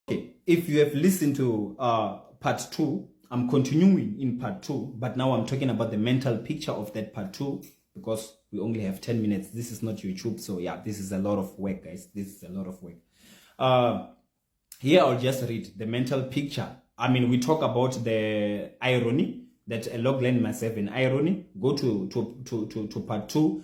Okay, if you have listened to part 2, I'm continuing in part 2, but now I'm talking about the mental picture of that part 2 because we only have 10 minutes. This is not YouTube, so yeah, this is a lot of work, guys. This is a lot of work. Here I'll just read the mental picture. I mean, we talk about the irony, that a logline must have an irony. Go to part 2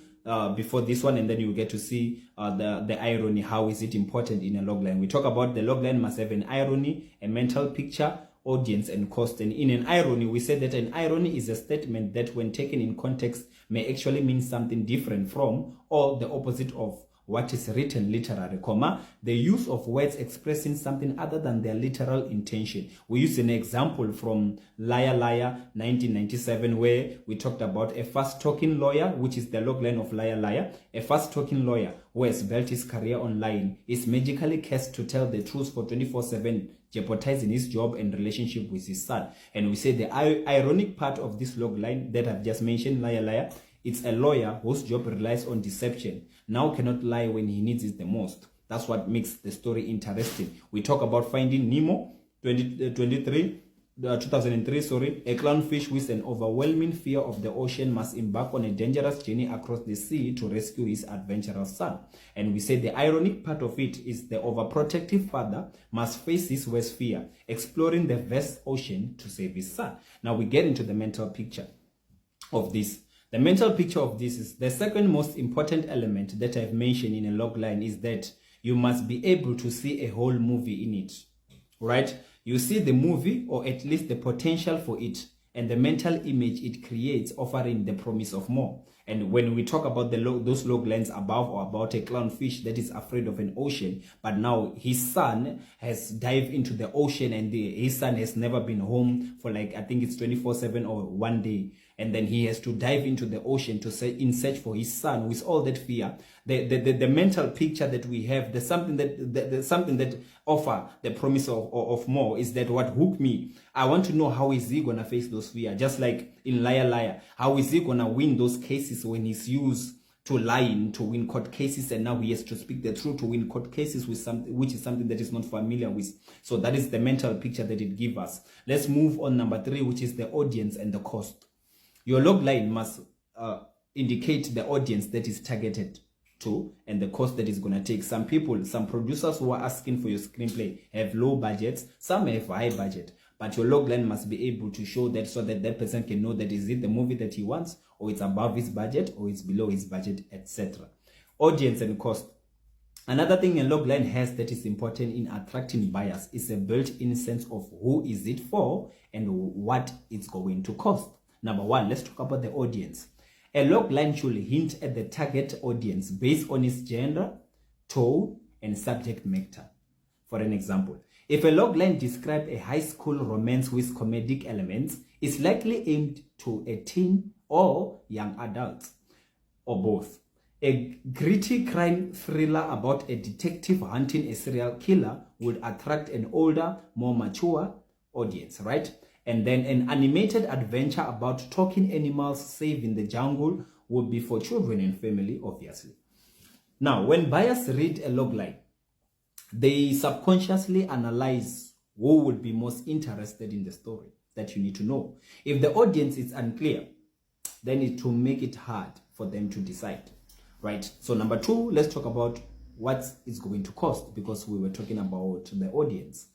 before this one, and then you get to see the irony. How is it important in a logline? We talk about the logline must have an irony, a mental picture, audience, and cost. And in an irony, we say that an irony is a statement that when taken in context may actually mean something different from or the opposite of what is written literally, comma, the use of words expressing something other than their literal intention. We use an example from Liar Liar 1997 where we talked about a fast-talking lawyer, which is the logline of Liar Liar. A fast-talking lawyer who has built his career online is magically cast to tell the truth for 24/7, jeopardizing his job and relationship with his son. And we say the ironic part of this logline that I've just mentioned, Liar Liar, it's a lawyer whose job relies on deception, now cannot lie when he needs it the most. That's what makes the story interesting. We talk about Finding Nemo, 2003, a clownfish with an overwhelming fear of the ocean must embark on a dangerous journey across the sea to rescue his adventurous son. And we say the ironic part of it is the overprotective father must face his worst fear, exploring the vast ocean to save his son. Now we get into the mental picture of this. The mental picture of this is the second most important element that I've mentioned in a logline is that you must be able to see a whole movie in it, right? You see the movie or at least the potential for it and the mental image it creates offering the promise of more. And when we talk about those loglines above or about a clownfish that is afraid of an ocean, but now his son has dived into the ocean and his son has never been home for like, I think it's 24/7 or one day. And then he has to dive into the ocean to say in search for his son with all that fear. The mental picture that we have, the something that offer the promise of more is that what hooked me. I want to know how is he gonna face those fear, just like in Liar Liar. How is he gonna win those cases when he's used to lying to win court cases, and now he has to speak the truth to win court cases with something which is something that is not familiar with. So that is the mental picture that it gives us. Let's move on number 3, which is the audience and the cost. Your logline must indicate the audience that is targeted to and the cost that is going to take. Some people, some producers who are asking for your screenplay have low budgets, some have high budget, but your logline must be able to show that so that that person can know that is it the movie that he wants, or it's above his budget, or it's below his budget, etc. Audience and cost. Another thing a logline has that is important in attracting buyers is a built-in sense of who is it for and what it's going to cost. Number 1, let's talk about the audience. A logline should hint at the target audience based on its gender, tone, and subject matter. For an example, if a logline describes a high school romance with comedic elements, it's likely aimed to a teen or young adults, or both. A gritty crime thriller about a detective hunting a serial killer would attract an older, more mature audience, right? And then an animated adventure about talking animals saving the jungle would be for children and family, obviously. Now, when buyers read a logline, they subconsciously analyze who would be most interested in the story that you need to know. If the audience is unclear, then it will make it hard for them to decide, right? So number 2, let's talk about what it's going to cost, because we were talking about the audience.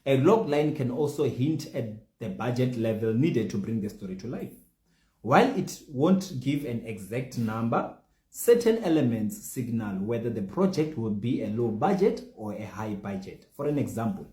A logline can also hint at the budget level needed to bring the story to life. While it won't give an exact number, certain elements signal whether the project will be a low budget or a high budget. For an example,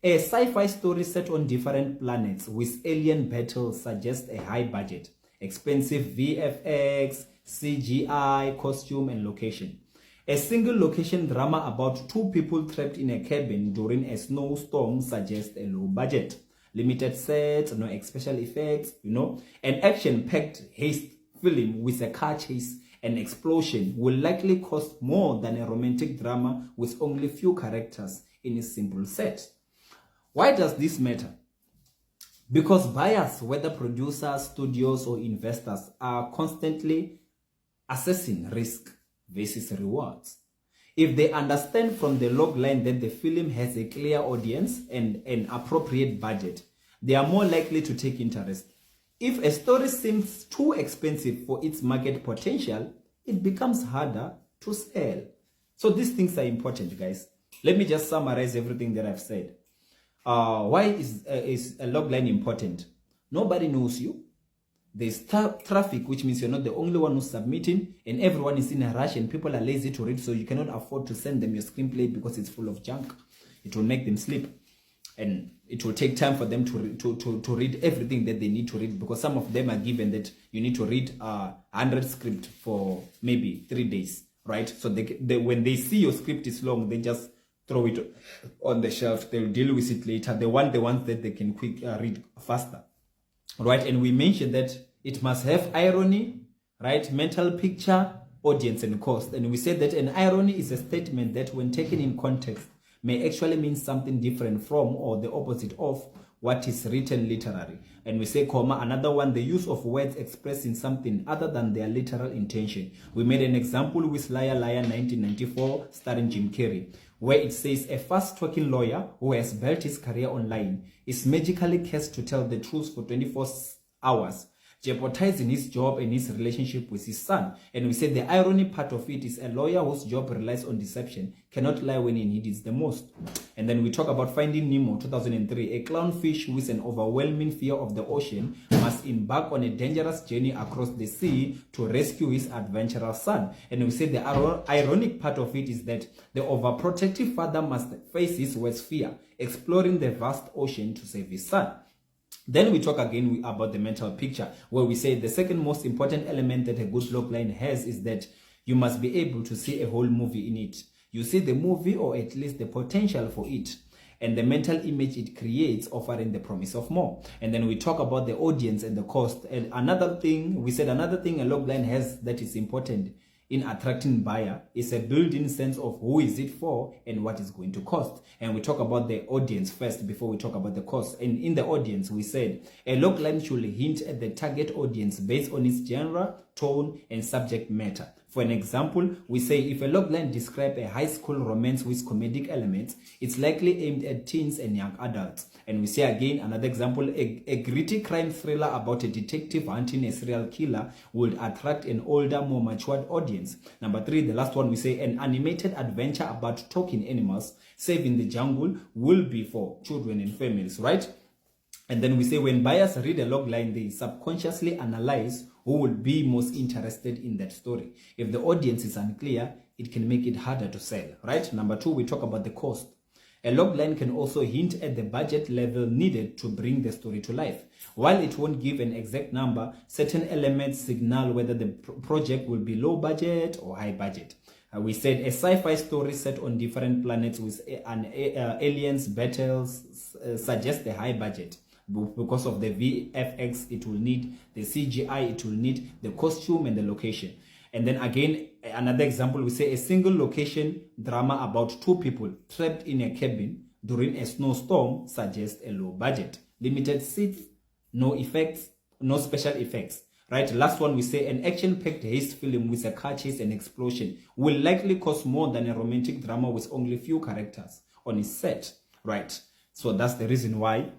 a sci-fi story set on different planets with alien battles suggests a high budget, expensive VFX, CGI, costume, and location. A single location drama about 2 people trapped in a cabin during a snowstorm suggests a low budget. Limited sets, no special effects, An action-packed haste film with a car chase and explosion will likely cost more than a romantic drama with only few characters in a simple set. Why does this matter? Because buyers, whether producers, studios, or investors, are constantly assessing risk versus rewards. If they understand from the log line that the film has a clear audience and an appropriate budget, they are more likely to take interest. If a story seems too expensive for its market potential, it becomes harder to sell. So these things are important, guys. Let me just summarize everything that I've said. Why is a log line important? Nobody knows you. There's traffic, which means you're not the only one who's submitting, and everyone is in a rush and people are lazy to read, so you cannot afford to send them your screenplay because it's full of junk. It will make them sleep, and it will take time for them to read everything that they need to read, because some of them are given that you need to read 100 script for maybe 3 days, right? So when they see your script is long, they just throw it on the shelf. They'll deal with it later. They want the ones that they can read faster. Right, and we mentioned that it must have irony, right, mental picture, audience, and cost. And we said that an irony is a statement that, when taken in context, may actually mean something different from or the opposite of what is written literally. And we say, comma, another one, the use of words expressing something other than their literal intention. We made an example with Liar Liar 1994, starring Jim Carrey, where it says a fast-talking lawyer who has built his career online is magically cursed to tell the truth for 24 hours, jeopardizing his job and his relationship with his son. And we said the irony part of it is a lawyer whose job relies on deception cannot lie when he needs the most. And then we talk about Finding Nemo 2003. A clownfish with an overwhelming fear of the ocean must embark on a dangerous journey across the sea to rescue his adventurous son. And we said the ironic part of it is that the overprotective father must face his worst fear, exploring the vast ocean to save his son. Then we talk again about the mental picture, where we say the second most important element that a good logline has is that you must be able to see a whole movie in it. You see the movie, or at least the potential for it, and the mental image it creates, offering the promise of more. And then we talk about the audience and the cost. And another thing a logline has that is important in attracting buyer is a built-in sense of who is it for and what is going to cost. And we talk about the audience first before we talk about the cost. And in the audience, we said a logline should hint at the target audience based on its genre, tone, and subject matter. For an example, we say if a logline describes a high school romance with comedic elements, it's likely aimed at teens and young adults. And we say again, another example, a gritty crime thriller about a detective hunting a serial killer would attract an older, more matured audience. Number 3, the last one, we say an animated adventure about talking animals saving the jungle will be for children and families, right? And then we say when buyers read a logline, they subconsciously analyze who will be most interested in that story. If the audience is unclear, it can make it harder to sell, right? Number 2, we talk about the cost. A logline can also hint at the budget level needed to bring the story to life. While it won't give an exact number, certain elements signal whether the project will be low budget or high budget. We said a sci-fi story set on different planets with aliens battles suggests a high budget. Because of the VFX it will need, the CGI it will need, the costume and the location. And then again, another example, we say a single location drama about 2 people trapped in a cabin during a snowstorm suggests a low budget. Limited seats, no effects, no special effects. Right, last one, we say an action-packed haste film with a car chase and explosion will likely cost more than a romantic drama with only few characters on its set. Right, so that's the reason why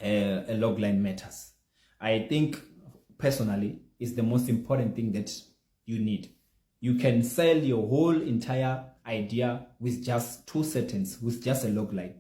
a logline matters. I think personally it's the most important thing that you need. You can sell your whole entire idea with just 2 sentences, with just a logline,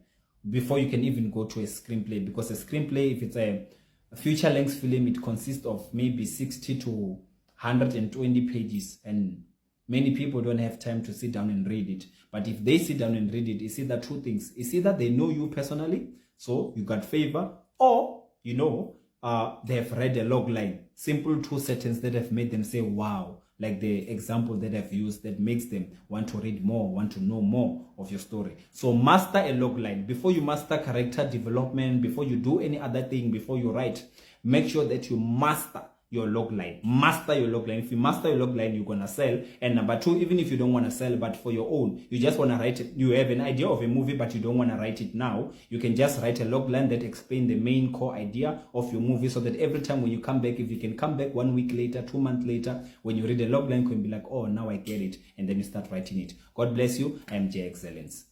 before you can even go to a screenplay. Because a screenplay, if it's a feature-length film, it consists of maybe 60 to 120 pages, and many people don't have time to sit down and read it. But if they sit down and read it, it's either 2 things. It's either they know you personally, so you got favor, or they have read a logline, simple 2 sentences that have made them say wow, like the example that I've used that makes them want to read more, want to know more of your story. So master a logline. Before you master character development, before you do any other thing, before you write, make sure that you master your log line. Master your log line. If you master your log line, you're gonna sell. And number two, even if you don't want to sell, but for your own, you just want to write it, you have an idea of a movie, but you don't want to write it now, you can just write a log line that explains the main core idea of your movie, so that every time when you come back, if you can come back 1 week later, 2 months later, when you read a log line, you can be like, oh, now I get it, and then you start writing it. God bless you. I am J Excellence.